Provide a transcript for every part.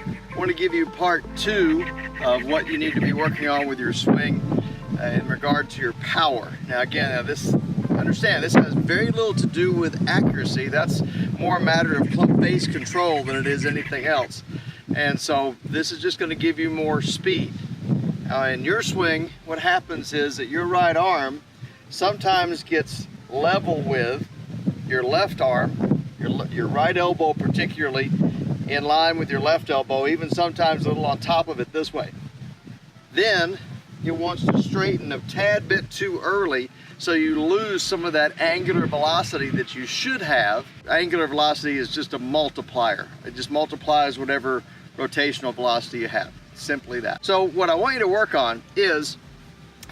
I want to give you part 2 of what you need to be working on with your swing in regard to your power. Now again, understand this has very little to do with accuracy. That's more a matter of club face control than it is anything else. And so this is just going to give you more speed. In your swing, what happens is that your right arm sometimes gets level with your left arm, your right elbow particularly, in line with your left elbow, even sometimes a little on top of it this way. Then it wants to straighten a tad bit too early, so you lose some of that angular velocity that you should have. Angular velocity is just a multiplier. It just multiplies whatever rotational velocity you have. Simply that. So what I want you to work on is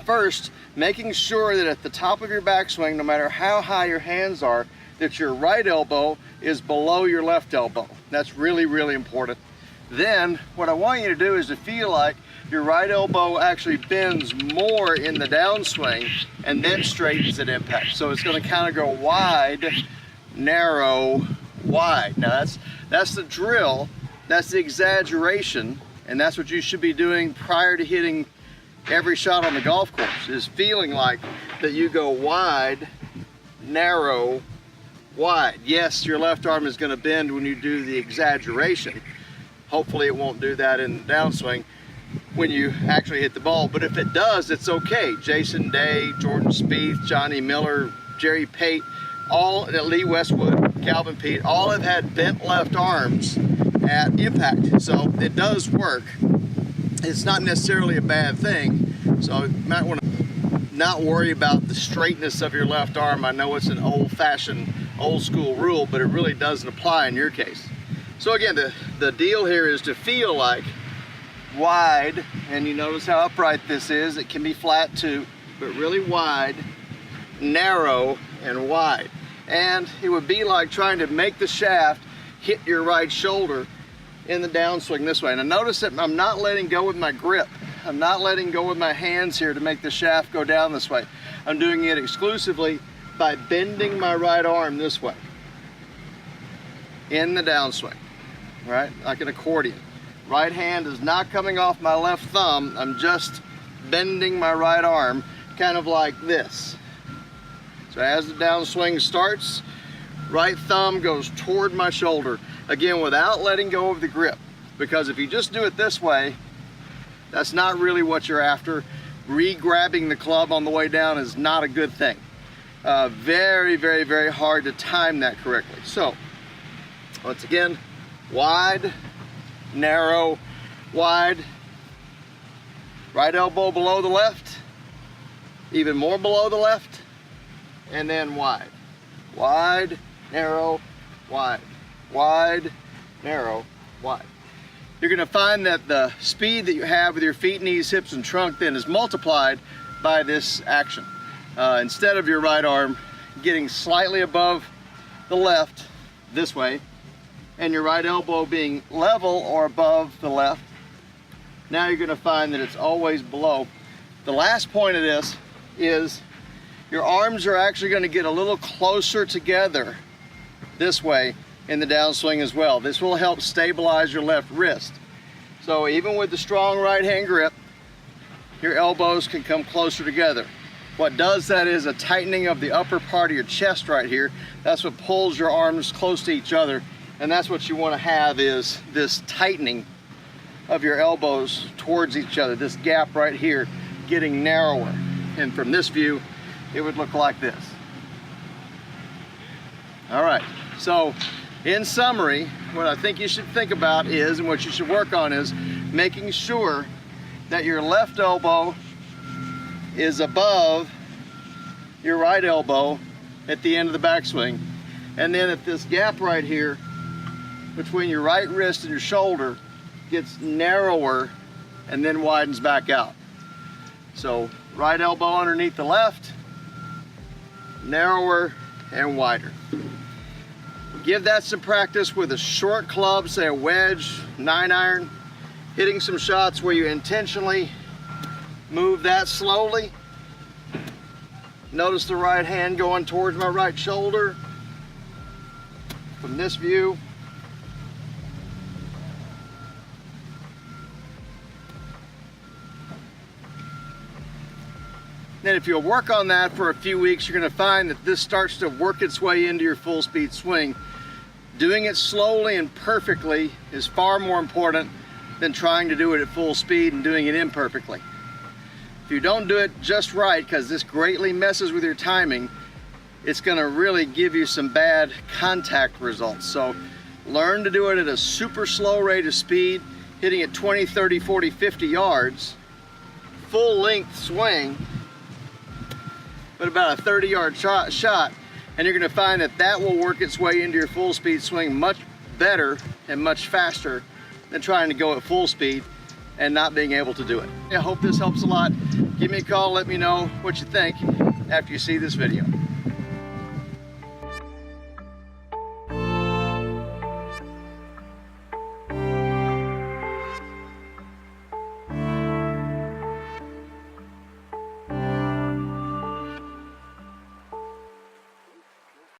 first making sure that at the top of your backswing, no matter how high your hands are, that your right elbow is below your left elbow. That's really, really important. Then what I want you to do is to feel like your right elbow actually bends more in the downswing and then straightens at impact. So it's going to kind of go wide, narrow, wide. Now that's the drill, that's the exaggeration, and that's what you should be doing prior to hitting every shot on the golf course, is feeling like that you go wide, narrow, wide. Yes, your left arm is going to bend when you do the exaggeration. Hopefully it won't do that in the downswing when you actually hit the ball, but if it does, it's okay. Jason Day, Jordan Spieth, Johnny Miller, Jerry Pate, all, Lee Westwood, Calvin Pete, all have had bent left arms at impact. So it does work. It's not necessarily a bad thing. So you might want to not worry about the straightness of your left arm. I know it's an old-fashioned, old-school rule, but it really doesn't apply in your case. So again, the deal here is to feel like wide, and you notice how upright this is. It can be flat too, but really wide, narrow, and wide. And it would be like trying to make the shaft hit your right shoulder in the downswing this way. Now notice that I'm not letting go with my grip. I'm not letting go with my hands here to make the shaft go down this way. I'm doing it exclusively by bending my right arm this way in the downswing, right? Like an accordion. Right hand is not coming off my left thumb. I'm just bending my right arm kind of like this. So as the downswing starts, right thumb goes toward my shoulder. Again, without letting go of the grip. Because if you just do it this way, that's not really what you're after. Re-grabbing the club on the way down is not a good thing. Very, very, very hard to time that correctly. So, once again, wide, narrow, wide, right elbow below the left, even more below the left, and then wide. Wide, narrow, wide. Wide, narrow, wide. You're going to find that the speed that you have with your feet, knees, hips, and trunk then is multiplied by this action. Instead of your right arm getting slightly above the left this way, and your right elbow being level or above the left, now you're going to find that it's always below. The last point of this is your arms are actually going to get a little closer together this way in the downswing as well. This will help stabilize your left wrist. So even with the strong right hand grip, your elbows can come closer together. What does that is a tightening of the upper part of your chest right here. That's what pulls your arms close to each other. And that's what you want to have, is this tightening of your elbows towards each other, this gap right here getting narrower. And from this view, it would look like this. All right, so in summary, what I think you should think about is, and what you should work on is, making sure that your left elbow is above your right elbow at the end of the backswing. And then if this gap right here between your right wrist and your shoulder gets narrower and then widens back out. So right elbow underneath the left, narrower and wider. Give that some practice with a short club, say a wedge, 9-iron, hitting some shots where you intentionally move that slowly. Notice the right hand going towards my right shoulder. From this view, Then if you'll work on that for a few weeks, you're going to find that this starts to work its way into your full speed swing. Doing it slowly and perfectly is far more important than trying to do it at full speed and doing it imperfectly. If you don't do it just right, because this greatly messes with your timing, it's going to really give you some bad contact results. So learn to do it at a super slow rate of speed, hitting at 20, 30, 40, 50 yards, full length swing, but about a 30-yard shot, and you're going to find that that will work its way into your full speed swing much better and much faster than trying to go at full speed and not being able to do it. I hope this helps a lot. Give me a call, let me know what you think after you see this video.